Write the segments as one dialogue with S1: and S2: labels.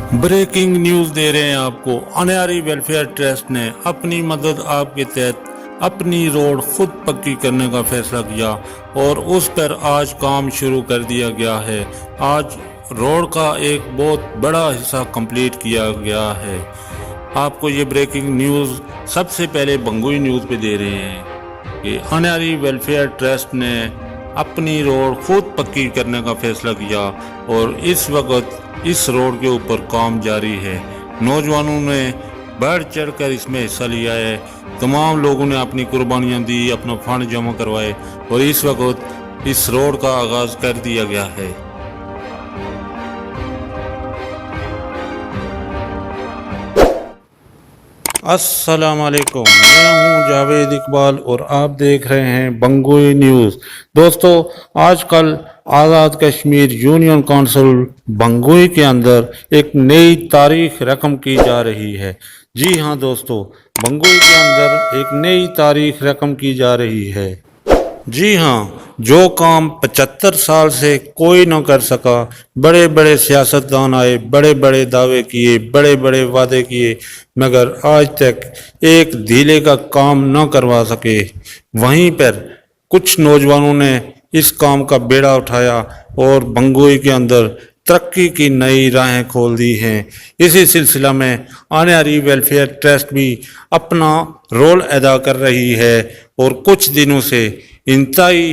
S1: Breaking news दे रहे हैं आपको। अनयारी वेलफेयर ट्रस्ट ने अपनी मदद आपके तहत अपनी रोड खुद पक्की करने का फैसला किया और उस पर आज काम शुरू कर दिया गया है। आज रोड का एक बहुत बड़ा हिस्सा कंप्लीट किया गया है। आपको ये ब्रेकिंग न्यूज़ सबसे पहले बंगुई न्यूज़ पे दे रहे हैं कि अनयारी वेलफेयर ट्रस्ट ने अपनी रोड खुद पक्की करने का फैसला किया और इस वक्त इस रोड के ऊपर काम जारी है। नौजवानों ने बढ़ चढ़ कर इसमें हिस्सा लिया है। तमाम लोगों ने अपनी कुर्बानियां दी, अपना फंड जमा करवाए और इस वक्त इस रोड का आगाज कर दिया गया है। अस्सलाम वालेकुम, मैं हूं जावेद इकबाल और आप देख रहे हैं बंगुई न्यूज़। दोस्तों, आजकल आज़ाद कश्मीर यूनियन काउंसिल बंगुई के अंदर एक नई तारीख रकम की जा रही है। जी हां दोस्तों, बंगुई के अंदर एक नई तारीख रकम की जा रही है। जी हाँ, जो काम 75 साल से कोई न कर सका, बड़े बड़े सियासतदान आए, बड़े बड़े दावे किए, बड़े बड़े वादे किए, मगर आज तक एक धीले का काम न करवा सके। वहीं पर कुछ नौजवानों ने इस काम का बेड़ा उठाया और बंगुई के अंदर तरक्की की नई राहें खोल दी हैं। इसी सिलसिला में अनयारी वेलफेयर ट्रस्ट भी अपना रोल अदा कर रही है और कुछ दिनों से इंतहाई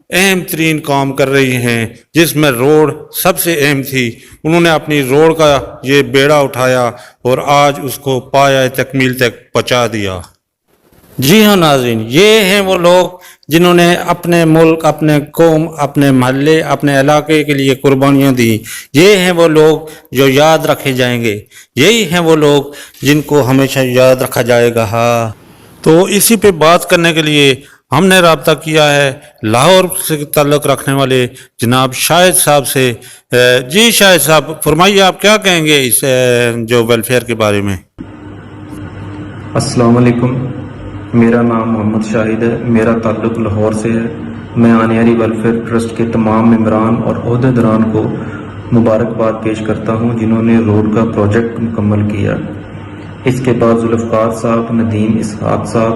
S1: अहम तरीन काम कर रही हैं, जिसमें रोड सबसे अहम थी। उन्होंने अपनी रोड का ये बेड़ा उठाया और आज उसको पाया तकमील तक पहुंचा दिया। जी हाँ नाज़रीन, ये हैं वो लोग जिन्होंने अपने मुल्क, अपने कौम, अपने महल्ले, अपने इलाके के लिए कुर्बानियाँ दी। ये हैं वो लोग जो याद रखे जाएंगे। यही हैं वो लोग जिनको हमेशा याद रखा जाएगा। हाँ, तो इसी पे बात करने के लिए हमने रब्ता किया है लाहौर से ताल्लुक़ रखने वाले जनाब शाहिद साहब से। जी शाहिद साहब, फरमाइए आप क्या कहेंगे इस जो वेलफेयर के बारे में।
S2: अस्सलाम वालेकुम, मेरा नाम मोहम्मद शाहिद है। मेरा ताल्लुक़ लाहौर से है। मैं अनयारी वेलफेयर ट्रस्ट के तमाम मेंबरान और अहदेदारान को मुबारकबाद पेश करता हूँ जिन्होंने रोड का प्रोजेक्ट मुकम्मल किया। इसके बाद जुल्फ़कार साहब, नदीम इसहाक साहब,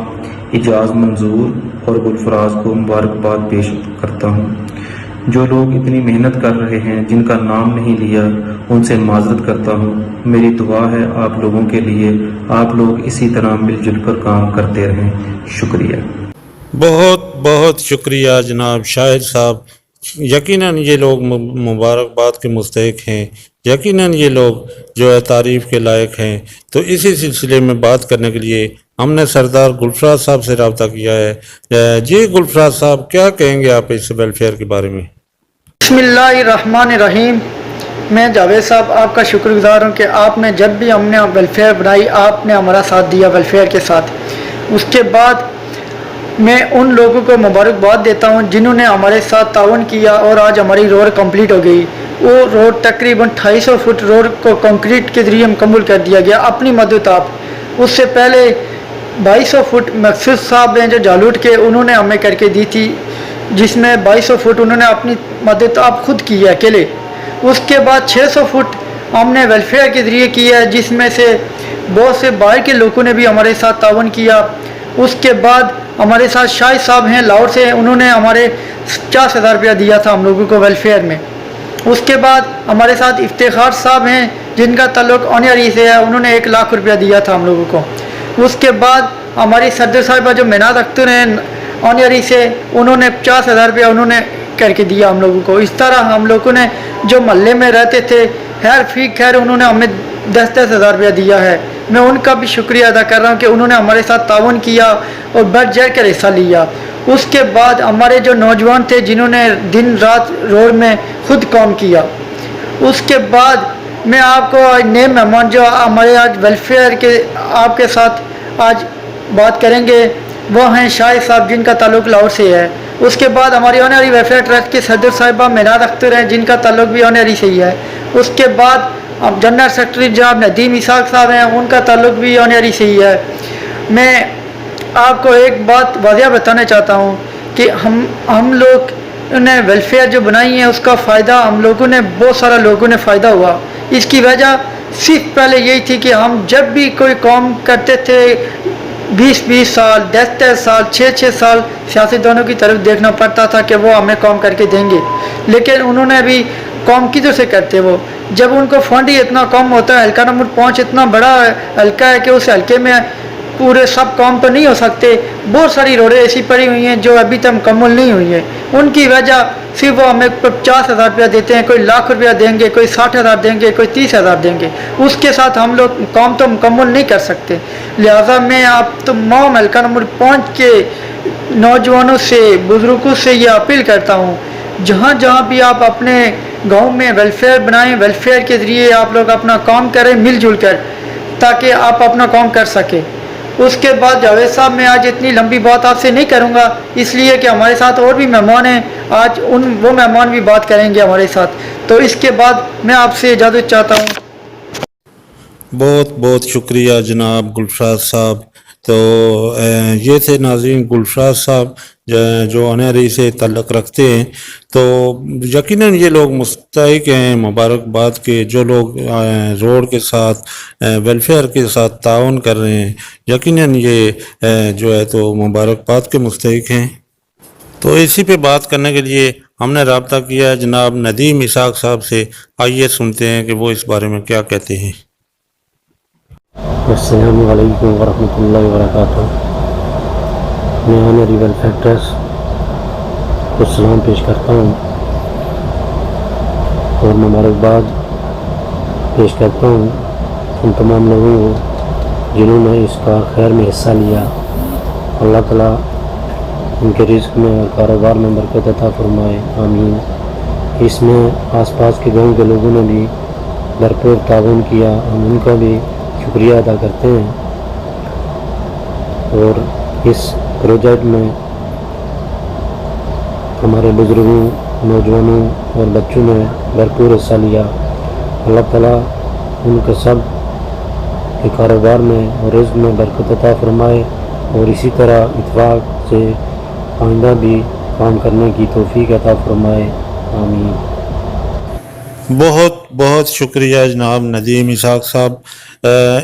S2: इजाज़ मंजूर और गुलफराज को मुबारकबाद पेश करता हूँ। जो लोग इतनी मेहनत कर रहे हैं, जिनका नाम नहीं लिया, उनसे माजरत करता हूँ। मेरी दुआ है आप लोगों के लिए, आप लोग इसी तरह मिलजुल कर काम करते रहें। शुक्रिया।
S1: बहुत बहुत शुक्रिया जनाब शाहिद साहब। यकीनन ये लोग मुबारकबाद के मुस्तहिक हैं। यकीनन ये लोग जो है तारीफ़ के लायक हैं। तो इसी सिलसिले में बात करने के लिए हमने सरदार गुलफराज साहब से रब्ता किया है। जी गुलफराज साहब, क्या कहेंगे आप इस वेलफेयर के बारे में।
S3: बिस्मिल्लाहिर्रहमानिर्रहीम। मैं जावेद साहब आपका शुक्रगुजार हूँ कि आपने जब भी हमने वेलफेयर बनाई, आपने हमारा साथ दिया वेलफेयर के साथ। उसके बाद मैं उन लोगों को मुबारकबाद देता हूँ जिन्होंने हमारे साथ ताउन किया और आज हमारी रोड कंप्लीट हो गई। वो रोड तकरीबन 250 फुट रोड को कंक्रीट के ज़रिए मुकम्मल कर दिया गया अपनी मदद आप। उससे पहले 2200 फुट मकसूद साहब हैं जो जालूट के, उन्होंने हमें करके दी थी, जिसमें 2200 फुट उन्होंने अपनी मदद आप खुद की है अकेले। उसके बाद 600 फुट हमने वेलफेयर के ज़रिए किया है, जिसमें से बहुत से बाहर के लोगों ने भी हमारे साथ ताउन किया। उसके बाद हमारे साथ शाहिद साहब हैं लाहौर से, उन्होंने हमारे 50,000 रुपया दिया था हम लोगों को वेलफेयर में। उसके बाद हमारे साथ इफ्तिखार साहब हैं जिनका ताल्लुक़ अनयारी से है, उन्होंने 1 लाख रुपया दिया था हम लोगों को। उसके बाद हमारी सदर साहिबा जो मेनात अख्तर हैं अनयारी से, उन्होंने 50,000 रुपया उन्होंने करके दिया हम लोगों को। इस तरह हम लोगों ने जो महल्ले में रहते थे खैर फी खैर उन्होंने हमें 10-10 हज़ार रुपया दिया है। मैं उनका भी शुक्रिया अदा कर रहा हूँ कि उन्होंने हमारे साथ ताउन किया और बढ़ चढ़ कर हिस्सा लिया। उसके बाद हमारे जो नौजवान थे जिन्होंने दिन रात रोड में खुद काम किया। उसके बाद मैं आपको नए मेहमान जो हमारे आज वेलफेयर के आपके साथ आज बात करेंगे वो हैं शाहिद साहब जिनका ताल्लुक़ लाहौर से है। उसके बाद हमारी अनयारी वेलफेयर ट्रस्ट के सदर साहिबा मेनात अख्तर हैं जिनका ताल्लुक़ भी अनयारी से ही है। उसके बाद अब जनरल सेक्रेटरी जनाब नदीम इसहाक साहब हैं, उनका ताल्लुक़ भी अनयारी से ही है। मैं आपको एक बात वाज़िया बताना चाहता हूँ कि हम लोग ने वेलफेयर जो बनाई है उसका फ़ायदा हम लोगों ने बहुत सारा लोगों ने फ़ायदा हुआ। इसकी वजह सिर्फ पहले यही थी कि हम जब भी कोई काम करते थे 20-20 साल 10-10 साल 6-6 साल सियासतदानों की तरफ देखना पड़ता था कि वो हमें काम करके देंगे, लेकिन उन्होंने भी काम किधर से करते वो, जब उनको फंड ही इतना कम होता है, हल्का नंबर 5 इतना बड़ा हल्का है कि उस हल्के में पूरे सब काम तो नहीं हो सकते। बहुत सारी रोडें ऐसी पड़ी हुई हैं जो अभी तक मुकम्मल नहीं हुई हैं, उनकी वजह सिर्फ वो हमें 50,000 रुपया देते हैं, कोई लाख रुपया देंगे, कोई 60,000 देंगे, कोई 30,000 देंगे, उसके साथ हम लोग काम तो मुकम्मल नहीं कर सकते। लिहाजा मैं आप तमाम हल्का नंबर 5 के नौजवानों से बुज़ुर्गों से ये अपील करता हूँ, जहाँ जहाँ भी आप अपने गांव में वेलफेयर बनाएं, वेलफेयर के ज़रिए आप लोग अपना काम करें मिलजुल कर, ताकि आप अपना काम कर सकें। उसके बाद जावेद साहब मैं आज इतनी लंबी बात आपसे नहीं करूंगा, इसलिए कि हमारे साथ और भी मेहमान हैं, आज वो मेहमान भी बात करेंगे हमारे साथ, तो इसके बाद मैं आपसे इजाज़त चाहता हूँ।
S1: बहुत बहुत शुक्रिया जनाब गुलशाद साहब। तो ये थे नाज़रीन गुलशाद साहब जो अनहरी से तल्लक़ रखते हैं। तो यकीनन ये लोग मुस्तहिक़ हैं मुबारकबाद के, जो लोग रोड के साथ वेलफेयर के साथ ताउन कर रहे हैं, यकीनन ये जो है तो मुबारकबाद के मुस्तहिक़ हैं। तो इसी पे बात करने के लिए हमने रब्ता किया है जनाब नदीम इसाक साहब से। आइए सुनते हैं कि वो इस बारे में क्या कहते हैं।
S4: अस्सलामु अलैकुम वरहमतुल्लाहि वबरकातुहू। मैं ऑनरी वेलफेयर ट्रस्ट को सलाम पेश करता हूँ और मुबारकबाद पेश करता हूँ उन तमाम लोगों को जिन्होंने इस खैर में हिस्सा लिया। अल्लाह ताला उनके रिज़्क़ में और कारोबार में बरकत अता फरमाए, आमीन। इसमें आसपास के गाँव के लोगों ने भी भरपूर ताउन किया, हम उनका भी शुक्रिया अदा करते हैं। और इस प्रोजेक्ट में हमारे बुज़ुर्गों, नौजवानों और बच्चों ने भरपूर हिस्सा लिया। अल्लाह ताला उनके सब के कारोबार में और रिज़्क़ में बरकत अता फरमाए और इसी तरह इत्तेफाक से आइंदा भी काम करने की तौफीक अता फरमाए, आमीन।
S1: बहुत बहुत शुक्रिया जनाब नदीम इसाक साहब।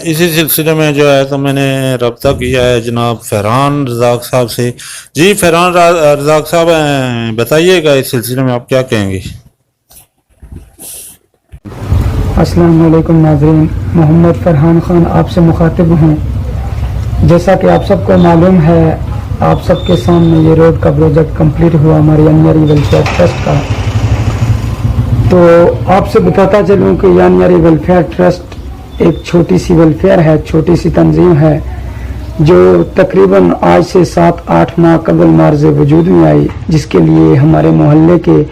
S1: इसी सिलसिले में जो है तो मैंने रब्ता किया है जनाब फरहान रज़ाक साहब से। जी फरहान रज़ाक साहब बताइएगा इस सिलसिले में आप क्या कहेंगे।
S5: अस्सलाम वालेकुम नाज़रीन, मोहम्मद फरहान ख़ान आपसे मुखातिब हूँ। जैसा कि आप सबको मालूम है, आप सबके सामने ये रोड का प्रोजेक्ट कंप्लीट हुआ हमारी अनयारी वेलफेयर ट्रस्ट का। तो आपसे बताता चलूँ कि ये अनयारी वेलफेयर ट्रस्ट एक छोटी सी वेलफेयर है, छोटी सी तंजीम है जो तकरीबन आज से 7-8 माह कबल मार्ज़ वजूद में आई, जिसके लिए हमारे मोहल्ले के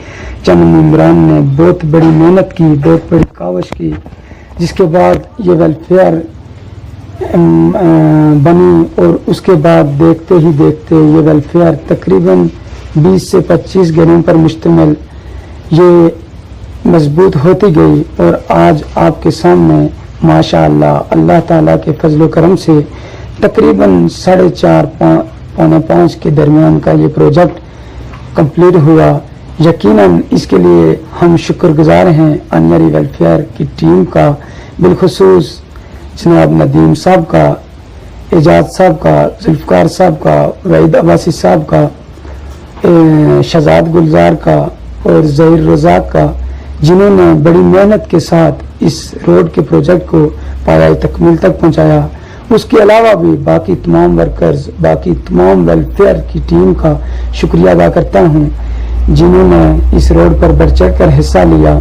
S5: चंद मेंबरान ने बहुत बड़ी मेहनत की, बहुत बड़ी कावश की, जिसके बाद ये वेलफेयर बनी। और उसके बाद देखते ही देखते ये वेलफेयर तकरीबन 20 से 25 घरों पर मुश्तमिल ये मजबूत होती गई और आज आपके सामने माशाअल्लाह अल्लाह ताला के फजल करम से तकरीबन 4.5-5 के दरमियान का ये प्रोजेक्ट कंप्लीट हुआ। यकीनन इसके लिए हम शुक्रगुजार हैं अनयारी वेलफेयर की टीम का, बिलखुसूस जनाब नदीम साहब का, एजाज साहब का, जुल्फ़कार साहब का, वहीद अब्बासी साहब का, शहजाद गुलजार का और ज़हीर रज़ाक का, जिन्होंने बड़ी मेहनत के साथ इस रोड के प्रोजेक्ट को पाया तकमील तक पहुंचाया। उसके अलावा भी बाकी तमाम वर्कर्स, बाकी तमाम वेलफेयर की टीम का शुक्रिया अदा करता हूं जिन्होंने इस रोड पर बढ़ चढ़ कर हिस्सा लिया।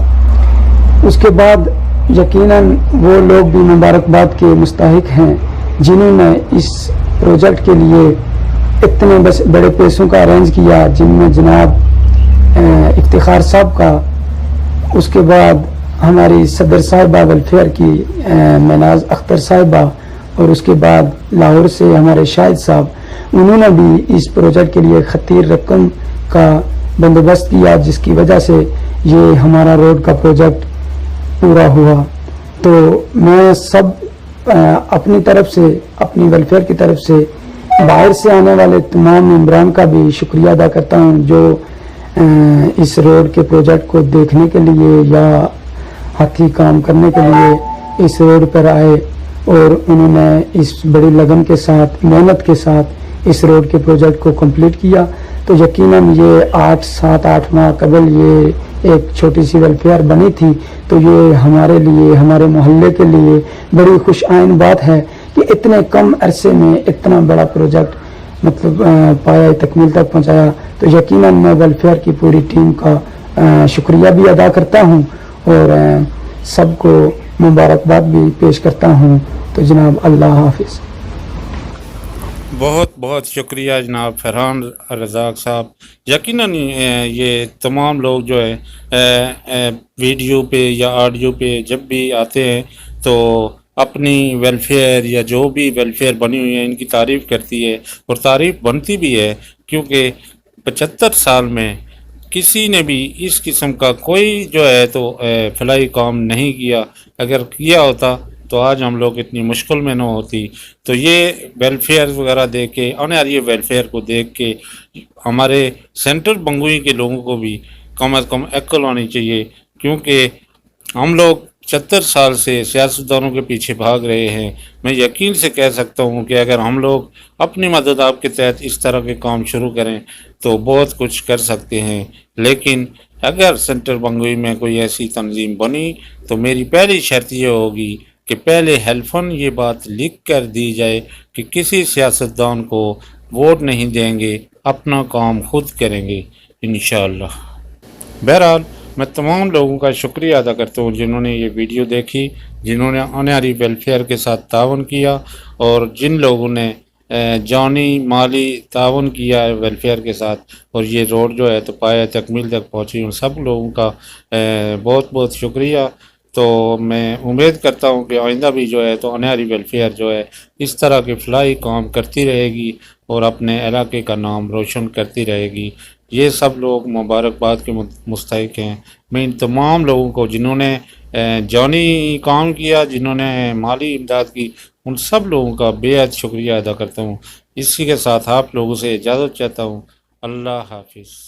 S5: उसके बाद यकीनन वो लोग भी मुबारकबाद के मुस्तहिक हैं जिन्होंने इस प्रोजेक्ट के लिए इतने बड़े पैसों का अरेंज किया, जिनमें जनाब इफ्तिखार साहब का, उसके बाद हमारी सदर साहिबा वेलफेयर की मनाज अख्तर साहिबा और उसके बाद लाहौर से हमारे शाहिद साहब, उन्होंने भी इस प्रोजेक्ट के लिए खतीर रकम का बंदोबस्त किया, जिसकी वजह से ये हमारा रोड का प्रोजेक्ट पूरा हुआ। तो मैं सब अपनी तरफ से, अपनी वेलफेयर की तरफ से बाहर से आने वाले तमाम मेंबरान का भी शुक्रिया अदा करता हूँ जो इस रोड के प्रोजेक्ट को देखने के लिए या हाथी काम करने के लिए इस रोड पर आए और उन्होंने इस बड़ी लगन के साथ, मेहनत के साथ इस रोड के प्रोजेक्ट को कंप्लीट किया। तो यकीनन ये 7-8 माह कबल ये एक छोटी सी वेलफेयर बनी थी, तो ये हमारे लिए, हमारे मोहल्ले के लिए बड़ी खुश आइन बात है कि इतने कम अरसे में इतना बड़ा प्रोजेक्ट मतलब पाया तकमील तक पहुंचाया। तो यकीनन मैं वेलफेयर की पूरी टीम का शुक्रिया भी अदा करता हूं और सबको मुबारकबाद भी पेश करता हूं। तो जनाब अल्लाह हाफिज़।
S1: बहुत बहुत शुक्रिया जनाब फरहान रज़ाक साहब। यकीनन ये तमाम लोग जो है वीडियो पे या ऑडियो पे जब भी आते हैं तो अपनी वेलफेयर या जो भी वेलफेयर बनी हुई है इनकी तारीफ़ करती है, और तारीफ़ बनती भी है, क्योंकि 75 साल में किसी ने भी इस किस्म का कोई जो है तो फलाई काम नहीं किया। अगर किया होता तो आज हम लोग इतनी मुश्किल में न होती। तो ये वेलफेयर वगैरह देख के, आने वाली वेलफेयर को देख के हमारे सेंट्रल बंगुई के लोगों को भी कम से कम अक्ल होनी चाहिए, क्योंकि हम लोग 70 साल से सियासतदानों के पीछे भाग रहे हैं। मैं यकीन से कह सकता हूँ कि अगर हम लोग अपनी मदद आपके तहत इस तरह के काम शुरू करें तो बहुत कुछ कर सकते हैं। लेकिन अगर सेंट्रल बंगुई में कोई ऐसी तंजीम बनी तो मेरी पहली शर्त ये होगी कि पहले हेल्फन ये बात लिख कर दी जाए कि किसी सियासतदान को वोट नहीं देंगे, अपना काम खुद करेंगे इंशाअल्लाह। बहरहाल मैं तमाम लोगों का शुक्रिया अदा करता हूँ जिन्होंने ये वीडियो देखी, जिन्होंने आने वाली वेलफेयर के साथ तावन किया, और जिन लोगों ने जानी माली तावन किया है वेलफेयर के साथ, और ये रोड जो है तो पाया तकमील तक पहुँची, उन सब लोगों का बहुत बहुत शुक्रिया। तो मैं उम्मीद करता हूँ कि आइंदा भी जो है तो आने वाली वेलफेयर जो है इस तरह के फलाई काम करती रहेगी और अपने इलाके का नाम रोशन करती रहेगी। ये सब लोग मुबारकबाद के मुस्तहिक हैं। मैं इन तमाम लोगों को जिन्होंने जानी काम किया, जिन्होंने माली इमदाद की, उन सब लोगों का बेहद शुक्रिया अदा करता हूँ। इसी के साथ आप लोगों से इजाज़त चाहता हूँ। अल्लाह हाफिज़।